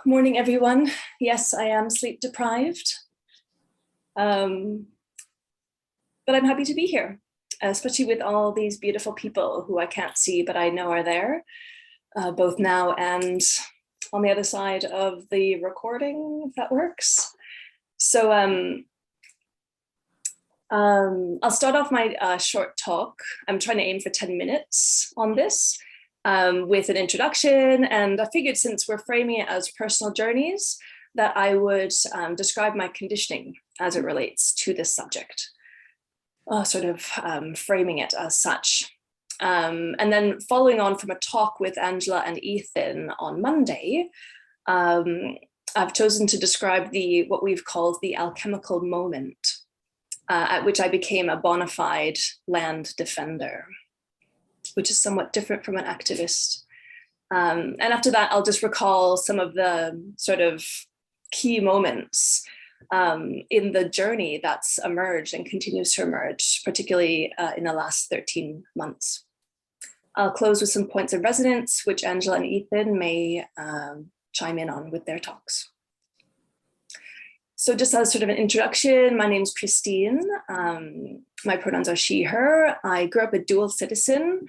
Morning, everyone. Yes, I am sleep deprived, but I'm happy to be here, especially with all these beautiful people who I can't see, but I know are there, both now and on the other side of the recording, if that works. So I'll start off my short talk. I'm trying to aim for 10 minutes on this. With an introduction, and I figured since we're framing it as personal journeys, that I would describe my conditioning as it relates to this subject, framing it as such. And then following on from a talk with Angela and Ethan on Monday, I've chosen to describe what we've called the alchemical moment, at which I became a bona fide land defender, which is somewhat different from an activist. And after that, I'll just recall some of the sort of key moments in the journey that's emerged and continues to emerge, particularly in the last 13 months. I'll close with some points of resonance, which Angela and Ethan may chime in on with their talks. So just as sort of an introduction, my name's Christine. My pronouns are she, her. I grew up a dual citizen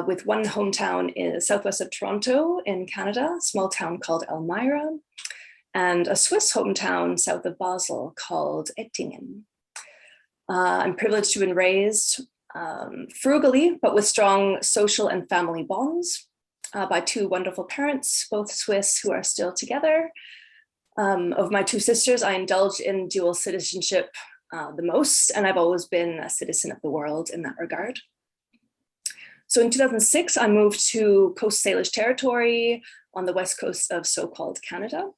with one hometown in the southwest of Toronto in Canada, a small town called Elmira, and a Swiss hometown south of Basel called Ettingen. I'm privileged to have been raised frugally, but with strong social and family bonds by two wonderful parents, both Swiss, who are still together. Of my two sisters, I indulge in dual citizenship the most, and I've always been a citizen of the world in that regard. So in 2006, I moved to Coast Salish territory on the west coast of so-called Canada.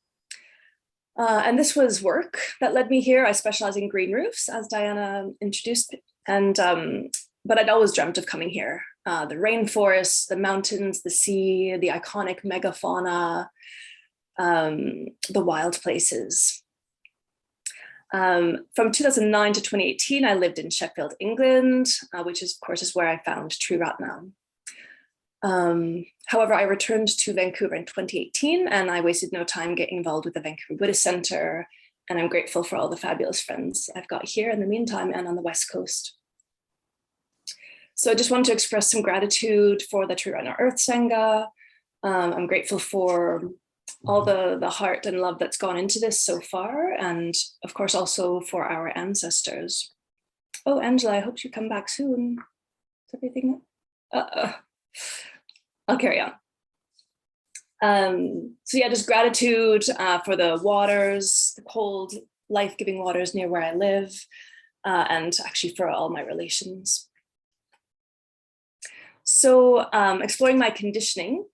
And this was work that led me here. I specialize in green roofs, as Diana introduced, and but I'd always dreamt of coming here. The rainforests, the mountains, the sea, the iconic megafauna, the wild places. From 2009 to 2018, I lived in Sheffield, England, which is, of course, is where I found True Ratna. However, I returned to Vancouver in 2018, and I wasted no time getting involved with the Vancouver Buddhist Center, and I'm grateful for all the fabulous friends I've got here in the meantime and on the West Coast. So I just want to express some gratitude for the True Ratna Earth Sangha. I'm grateful for all the heart and love that's gone into this so far, and of course also for our ancestors. Oh, Angela, I hope you come back soon. Is everything? I'll carry on. So yeah, just gratitude for the waters, the cold, life-giving waters near where I live, and actually for all my relations. So exploring my conditioning,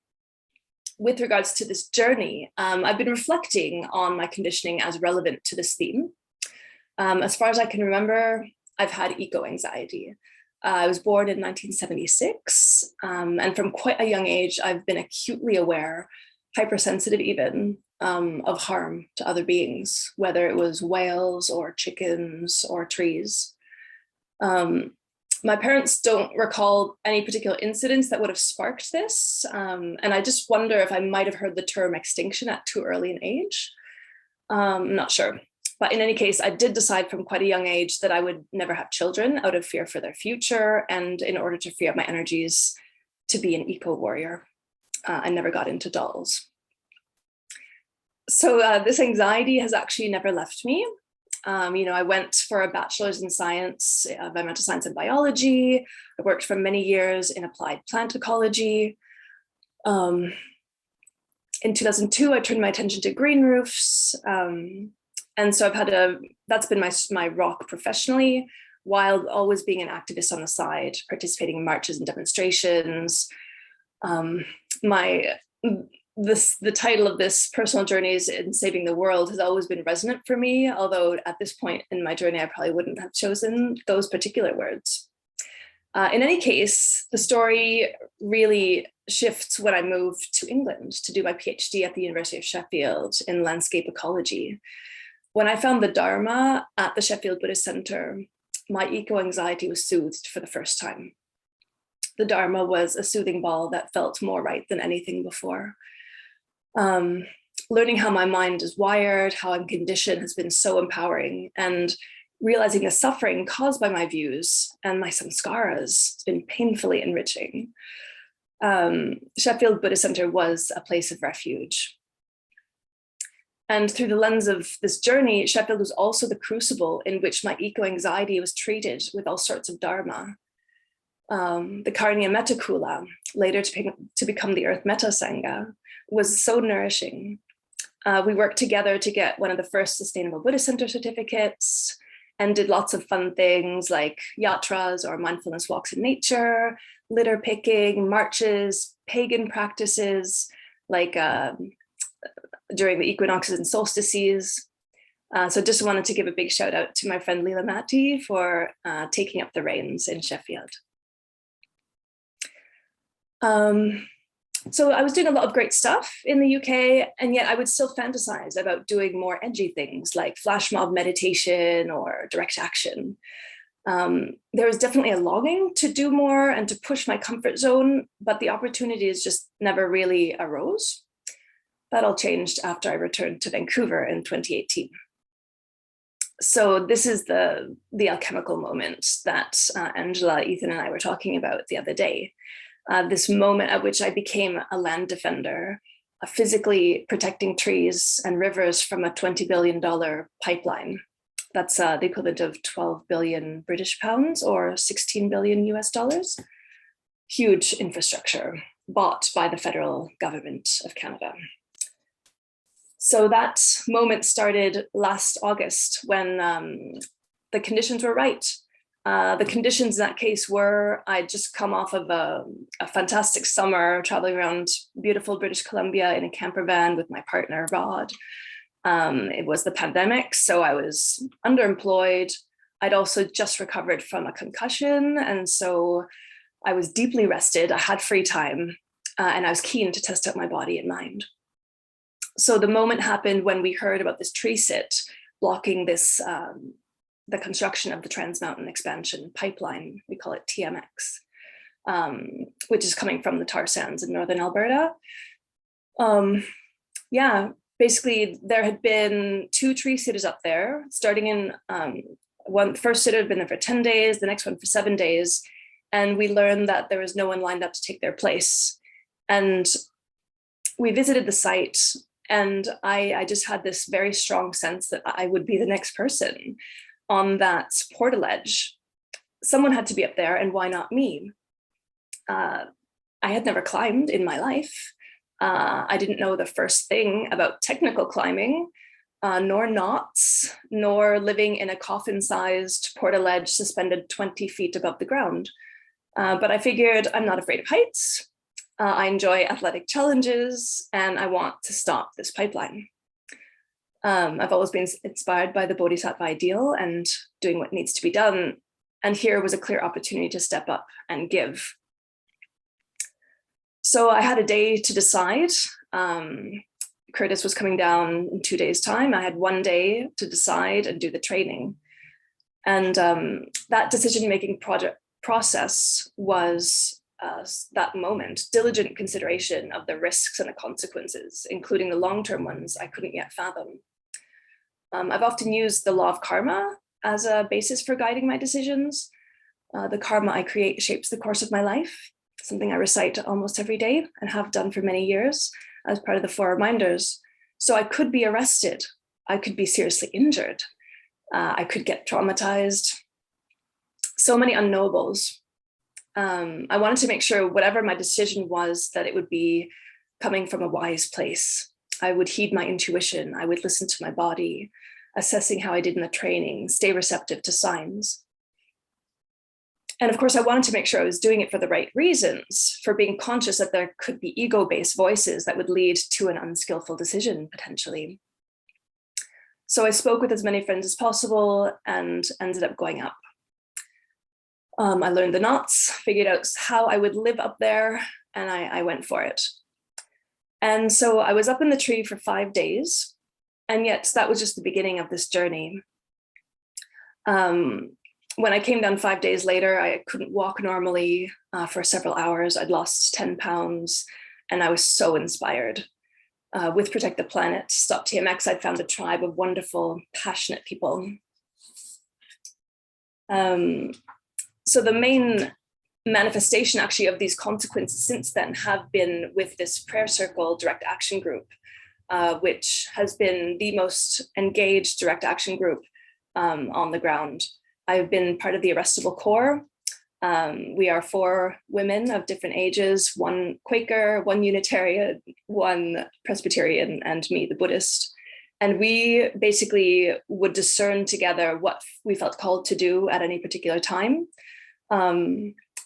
with regards to this journey, I've been reflecting on my conditioning as relevant to this theme. As far as I can remember, I've had eco-anxiety. I was born in 1976, and from quite a young age, I've been acutely aware, hypersensitive even, of harm to other beings, whether it was whales or chickens or trees. My parents don't recall any particular incidents that would have sparked this. And I just wonder if I might have heard the term extinction at too early an age. I'm not sure. But in any case, I did decide from quite a young age that I would never have children out of fear for their future and in order to free up my energies to be an eco-warrior. I never got into dolls. So this anxiety has actually never left me. I went for a bachelor's in science, environmental science and biology. I worked for many years in applied plant ecology. In 2002, I turned my attention to green roofs. And so that's been my rock professionally, while always being an activist on the side, participating in marches and demonstrations. The title of this, Personal Journeys in Saving the World, has always been resonant for me, although at this point in my journey, I probably wouldn't have chosen those particular words. In any case, the story really shifts when I moved to England to do my PhD at the University of Sheffield in landscape ecology. When I found the Dharma at the Sheffield Buddhist Center, my eco-anxiety was soothed for the first time. The Dharma was a soothing ball that felt more right than anything before. learning how my mind is wired, how I'm conditioned has been so empowering. And realizing the suffering caused by my views and my samskaras has been painfully enriching. Sheffield Buddhist Center was a place of refuge. And through the lens of this journey, Sheffield was also the crucible in which my eco-anxiety was treated with all sorts of dharma. The Karniya Metta Kula, later to become the Earth Metta Sangha, was so nourishing. We worked together to get one of the first Sustainable Buddhist Center certificates and did lots of fun things like yatras or mindfulness walks in nature, litter picking, marches, pagan practices like during the equinoxes and solstices. So just wanted to give a big shout out to my friend Leela Matti for taking up the reins in Sheffield. So I was doing a lot of great stuff in the UK, and yet I would still fantasize about doing more edgy things like flash mob meditation or direct action. There was definitely a longing to do more and to push my comfort zone, but the opportunities just never really arose. That all changed after I returned to Vancouver in 2018. So this is the alchemical moment that Angela, Ethan, and I were talking about the other day. This moment at which I became a land defender, physically protecting trees and rivers from a $20 billion pipeline. That's the equivalent of 12 billion British pounds or 16 billion US dollars. Huge infrastructure bought by the federal government of Canada. So that moment started last August when the conditions were right. The conditions in that case were, I'd just come off of a fantastic summer traveling around beautiful British Columbia in a camper van with my partner, Rod. It was the pandemic, so I was underemployed. I'd also just recovered from a concussion, and so I was deeply rested. I had free time, and I was keen to test out my body and mind. So the moment happened when we heard about this tree sit blocking this, the construction of the Trans Mountain Expansion pipeline, we call it TMX, which is coming from the tar sands in northern Alberta. Yeah, basically there had been 2 tree sitters up there, starting in, first sitter had been there for 10 days, the next one for 7 days. And we learned that there was no one lined up to take their place. And we visited the site, and I just had this very strong sense that I would be the next person on that portaledge. Someone had to be up there, and why not me? I had never climbed in my life. I didn't know the first thing about technical climbing, nor knots, nor living in a coffin-sized portaledge suspended 20 feet above the ground. But I figured I'm not afraid of heights. I enjoy athletic challenges, and I want to stop this pipeline. I've always been inspired by the Bodhisattva ideal and doing what needs to be done. And here was a clear opportunity to step up and give. So I had a day to decide. Curtis was coming down in 2 days' time. I had 1 day to decide and do the training. And that decision-making process was that moment, diligent consideration of the risks and the consequences, including the long-term ones I couldn't yet fathom. I've often used the law of karma as a basis for guiding my decisions. The karma I create shapes the course of my life, something I recite almost every day and have done for many years as part of the 4 reminders. So I could be arrested. I could be seriously injured. I could get traumatized. So many unknowables. I wanted to make sure whatever my decision was, that it would be coming from a wise place. I would heed my intuition. I would listen to my body, assessing how I did in the training, stay receptive to signs. And of course, I wanted to make sure I was doing it for the right reasons, for being conscious that there could be ego-based voices that would lead to an unskillful decision, potentially. So I spoke with as many friends as possible and ended up going up. I learned the knots, figured out how I would live up there, and I went for it. And so I was up in the tree for 5 days, and yet that was just the beginning of this journey. When I came down 5 days later, I couldn't walk normally for several hours. I'd lost 10 pounds, and I was so inspired. with Protect the Planet, Stop TMX, I found a tribe of wonderful, passionate people. So the main manifestation actually of these consequences since then have been with this Prayer Circle direct action group, which has been the most engaged direct action group on the ground. I've been part of the Arrestable Core. We are 4 women of different ages, 1 Quaker, 1 Unitarian, 1 Presbyterian, and me, the Buddhist. And we basically would discern together what we felt called to do at any particular time.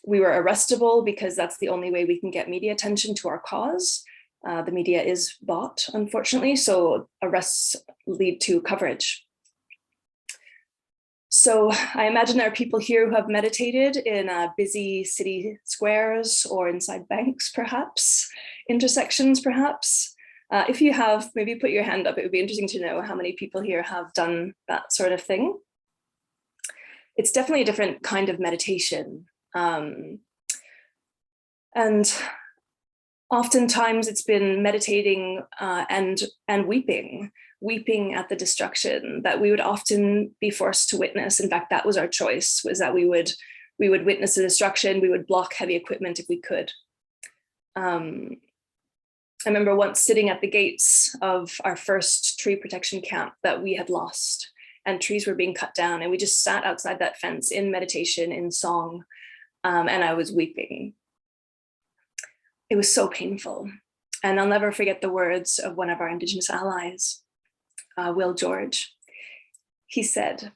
We were arrestable because that's the only way we can get media attention to our cause. The media is bought, unfortunately, so arrests lead to coverage. So I imagine there are people here who have meditated in busy city squares or inside banks, perhaps, intersections, perhaps. If you have, maybe put your hand up. It would be interesting to know how many people here have done that sort of thing. It's definitely a different kind of meditation. And oftentimes it's been meditating and weeping at the destruction that we would often be forced to witness. In fact, that was our choice, was that we would witness the destruction, we would block heavy equipment if we could. I remember once sitting at the gates of our first tree protection camp that we had lost, and trees were being cut down, and we just sat outside that fence in meditation, in song, and I was weeping. It was so painful. And I'll never forget the words of one of our Indigenous allies, Will George. He said,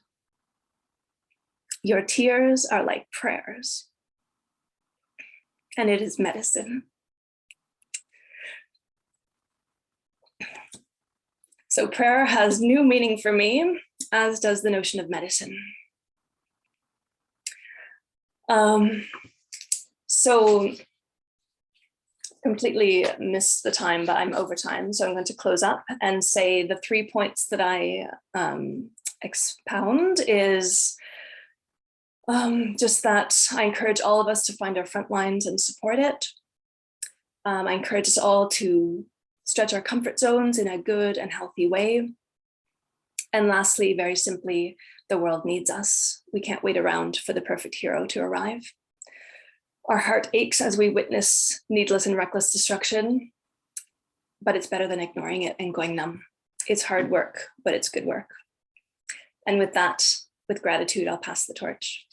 "Your tears are like prayers, and it is medicine." So prayer has new meaning for me, as does the notion of medicine. So completely missed the time, but I'm over time. So I'm going to close up and say the 3 points that I expound is just that I encourage all of us to find our front lines and support it. I encourage us all to stretch our comfort zones in a good and healthy way. And lastly, very simply, the world needs us. We can't wait around for the perfect hero to arrive. Our heart aches as we witness needless and reckless destruction, but it's better than ignoring it and going numb. It's hard work, but it's good work. And with that, with gratitude, I'll pass the torch.